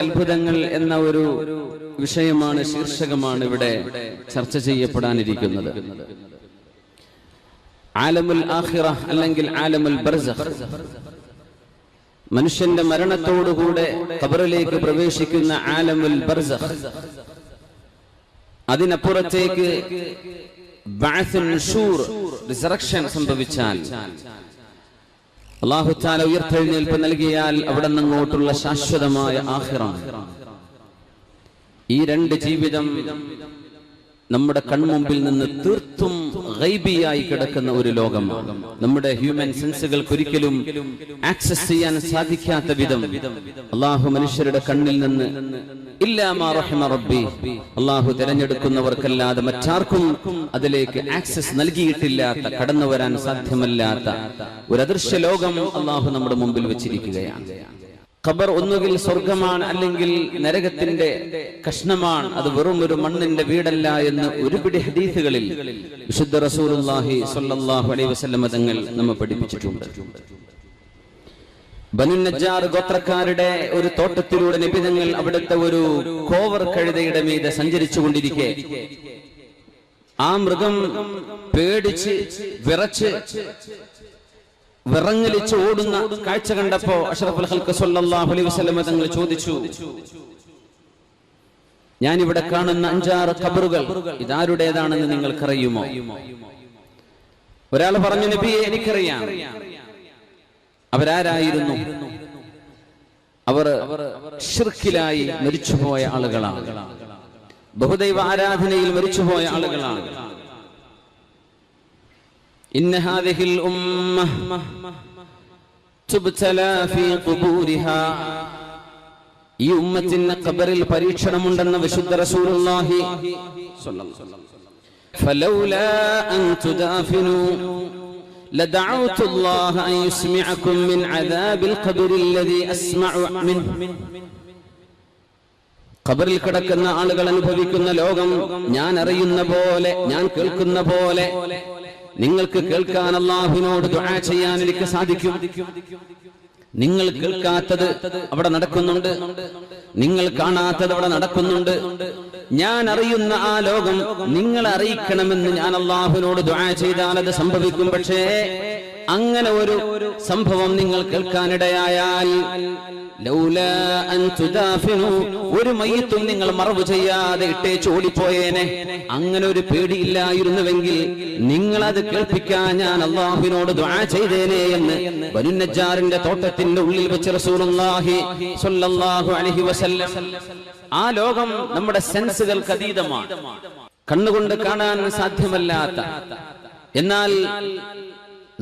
അത്ഭുതങ്ങൾ എന്ന ഒരു വിഷയമാണ്, ശീർഷകമാണ് ഇവിടെ ചർച്ച ചെയ്യപ്പെടാനിരിക്കുന്നത്. ആലമുൽ ആഖിറ അല്ലെങ്കിൽ ആലമുൽ ബർസഖ്, മനുഷ്യന്റെ മരണത്തോടുകൂടെ ഖബറിലേക്ക് പ്രവേശിക്കുന്ന ആലമുൽ ബർസഖ്, അതിനപ്പുറത്തേക്ക് ബഅ്സുൻ നുശൂർ, റിസറക്ഷൻ സംഭവിച്ചാൽ, അല്ലാഹു തആല ഉയർത്തെഴുന്നേൽപ്പ് നൽകിയാൽ അവിടെ നിന്നങ്ങോട്ടുള്ള ശാശ്വതമായ ആഖിറ. ഈ രണ്ട് ജീവിതം നമ്മുടെ കൺമുമ്പിൽ നിന്ന് തീർത്തും ഗൈബിയായി കിടക്കുന്ന ഒരു ലോകമാണ്. നമ്മുടെ ഹ്യൂമൻ സെൻസുകൾക്ക് ഒരിക്കലും ആക്സസ് ചെയ്യാൻ സാധിക്കാത്ത വിധം അല്ലാഹു മനുഷ്യരുടെ കണ്ണിൽ നിന്ന് ഇല്ലാ മാ റഹിമ റബ്ബി, അല്ലാഹു തിരഞ്ഞെടുക്കുന്നവർക്കല്ലാതെ മറ്റാർക്കും അതിലേക്ക് ആക്സസ് നൽകിയിട്ടില്ലാത്ത, കടന്നു വരാൻ സാധ്യമല്ലാത്ത ഒരു അദൃശ്യ ലോകം അല്ലാഹു നമ്മുടെ മുമ്പിൽ വെച്ചിരിക്കുകയാണ്. ഖബർ ഒന്നുകിൽ സ്വർഗമാണ്, അല്ലെങ്കിൽ നരകത്തിന്റെ കഷ്ണമാണ്. അത് വെറും ഒരു മണ്ണിന്റെ വീടല്ല എന്ന് ഒരുപിടി ഹദീസുകളിൽ വിശുദ്ധ റസൂലുള്ളാഹി സ്വല്ലല്ലാഹു അലൈഹി വസല്ലം തങ്ങൾ നമ്മെ പഠിപ്പിച്ചിട്ടുണ്ട്. ബനു നജ്ജാർ ഗോത്രക്കാരുടെ ഒരു തോട്ടത്തിലൂടെ നബി തങ്ങൾ അവിടുത്തെ ഒരു കോവർ കഴുതയുടെ മീതെ സഞ്ചരിച്ചു കൊണ്ടിരിക്കെ ആ മൃഗം പേടിച്ച് വിറച്ച് വിറങ്ങലിച്ച് ഓടുന്ന കാഴ്ച കണ്ടപ്പോ അഷ്റഫുൽ ഖൽഖ് സ്വല്ലല്ലാഹു അലൈഹി വസല്ലം തങ്ങൾ ചോദിച്ചു, ഞാൻ ഇവിടെ കാണുന്ന 5-6 ഖബറുകൾ ഇതാരുടേതാണെന്ന് നിങ്ങൾക്കറിയുമോ? ഒരാൾ പറഞ്ഞു, നബിയെ എനിക്കറിയാം. അവരാരായിരുന്നു? അവർ ശിർക്കിലായി മരിച്ചുപോയ ആളുകളാണ്, ബഹുദൈവ ആരാധനയിൽ മരിച്ചുപോയ ആളുകളാണ്. ഇന്ന ഹാദിഹിൽ ഉമ്മ തുബ്തലാ ഫീ ഖുബൂരിഹാ, ഈ ഉമ്മത്തിന് ഖബറിൽ പരീക്ഷണമുണ്ടെന്ന് വിശുദ്ധ റസൂലുള്ളാഹി സ്വല്ലല്ലാഹു അലൈഹി വസല്ലം. ഫലൗലാ അൻ തുദാഫിനു ലദഅഉതു അല്ലാഹ അൻ യുസ്മിഅകും മിൻ അദാബിൽ ഖബറി അല്ലദീ അസ്മഉ മിൻഹു. ഖബറിൽ കിടക്കുന്ന ആളുകൾ അനുഭവിക്കുന്ന ലോകം ഞാൻ അറിയുന്ന പോലെ, ഞാൻ കേൾക്കുന്ന പോലെ നിങ്ങൾക്ക് കേൾക്കാൻ അല്ലാഹുവിനോട് ദുആ ചെയ്യാൻ എനിക്ക് സാധിക്കും. നിങ്ങൾ കേൾക്കാത്തത് അവിടെ നടക്കുന്നുണ്ട്, നിങ്ങൾ കാണാത്തത് അവിടെ നടക്കുന്നുണ്ട്. ഞാൻ അറിയുന്ന ആ ലോകം നിങ്ങൾ അറിയിക്കണമെന്ന് ഞാൻ അല്ലാഹുവിനോട് ദുആ ചെയ്താൽ അത് സംഭവിക്കും. പക്ഷേ അങ്ങനെ ഒരു സംഭവം നിങ്ങൾ കേൾക്കാനിടയായാൽ ലൗലാ അൻ തുദാഫിനു, ഒരു മയ്യിത്തും നിങ്ങൾ മറവ് ചെയ്യാതെ ഇട്ടേച്ച് ഓടിപ്പോയേനെ. അങ്ങനെ ഒരു പേടിയില്ലായിരുന്നുവെങ്കിൽ നിങ്ങൾ അത് കേൾപ്പിക്കാൻ ഞാൻ അല്ലാഹുവിനോട് ദുആ ചെയ്തേനെ എന്ന് ബനു നജ്ജാറിന്റെ തോട്ടത്തിന്റെ ഉള്ളിൽ വെച്ച് റസൂലുള്ളാഹി സ്വല്ലല്ലാഹു അലൈഹി വസല്ലം. ആ ലോകം നമ്മുടെ സെൻസുകൾക്ക് അതീതമാണ്, കണ്ണുകൊണ്ട് കാണാൻ സാധ്യമല്ലാത്ത, എന്നാൽ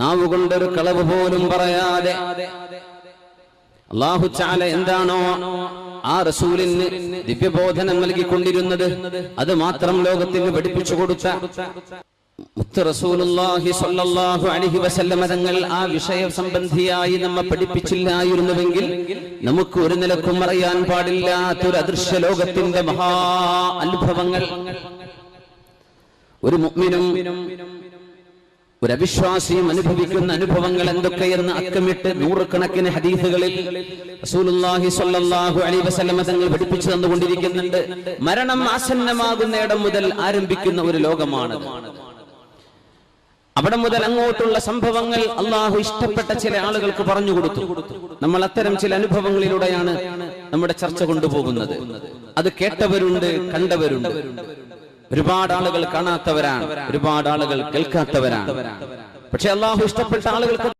നാവുകൊണ്ടൊരു കളവ് പോലും പറയാതെ അല്ലാഹു തആല എന്താണോ ആ റസൂലിന് ദിവ്യബോധനം നൽകിക്കൊണ്ടിരുന്നത് അത് മാത്രം ലോകത്തിന് പഠിപ്പിച്ചു കൊടുത്ത മുത്ത് റസൂലുള്ളാഹി സ്വല്ലല്ലാഹു അലൈഹി വസല്ലം തങ്ങൾ ആ വിഷയ സംബന്ധിയായി നമ്മെ പഠിപ്പിച്ചില്ലായിരുന്നുവെങ്കിൽ നമുക്ക് ഒരു നിലക്കും അറിയാൻ പാടില്ലാത്തൊരു അദൃശ്യ ലോകത്തിന്റെ മഹാ അനുഭവങ്ങൾ ഒരു മുഅ്മിനും ഒരു അവിശ്വാസിയും അനുഭവിക്കുന്ന അനുഭവങ്ങൾ എന്തൊക്കെയെന്ന് അക്കമിട്ട് നൂറുകണക്കിന് ഹദീസുകളിൽ റസൂലുള്ളാഹി സ്വല്ലല്ലാഹു അലൈഹി വസല്ലം തങ്ങൾ പഠിപ്പിച്ചു തന്നുകൊണ്ടിരിക്കുന്നുണ്ട്. മരണം ആസന്നമാകുന്നിടം മുതൽ ആരംഭിക്കുന്ന ഒരു ലോകമാണ്. അവിടെ മുതൽ അങ്ങോട്ടുള്ള സംഭവങ്ങൾ അല്ലാഹു ഇഷ്ടപ്പെട്ട ചില ആളുകൾക്ക് പറഞ്ഞു കൊടുത്തു. നമ്മൾ അത്തരം ചില അനുഭവങ്ങളിലൂടെയാണ് നമ്മുടെ ചർച്ച കൊണ്ടുപോകുന്നത്. അത് കേട്ടവരുണ്ട്, കണ്ടവരുണ്ട്. ഒരുപാട് ആളുകൾ കാണാത്തവരാണ്, ഒരുപാട് ആളുകൾ കേൾക്കാത്തവരാണ്. പക്ഷെ അല്ലാഹു ഇഷ്ടപ്പെട്ട ആളുകൾക്ക്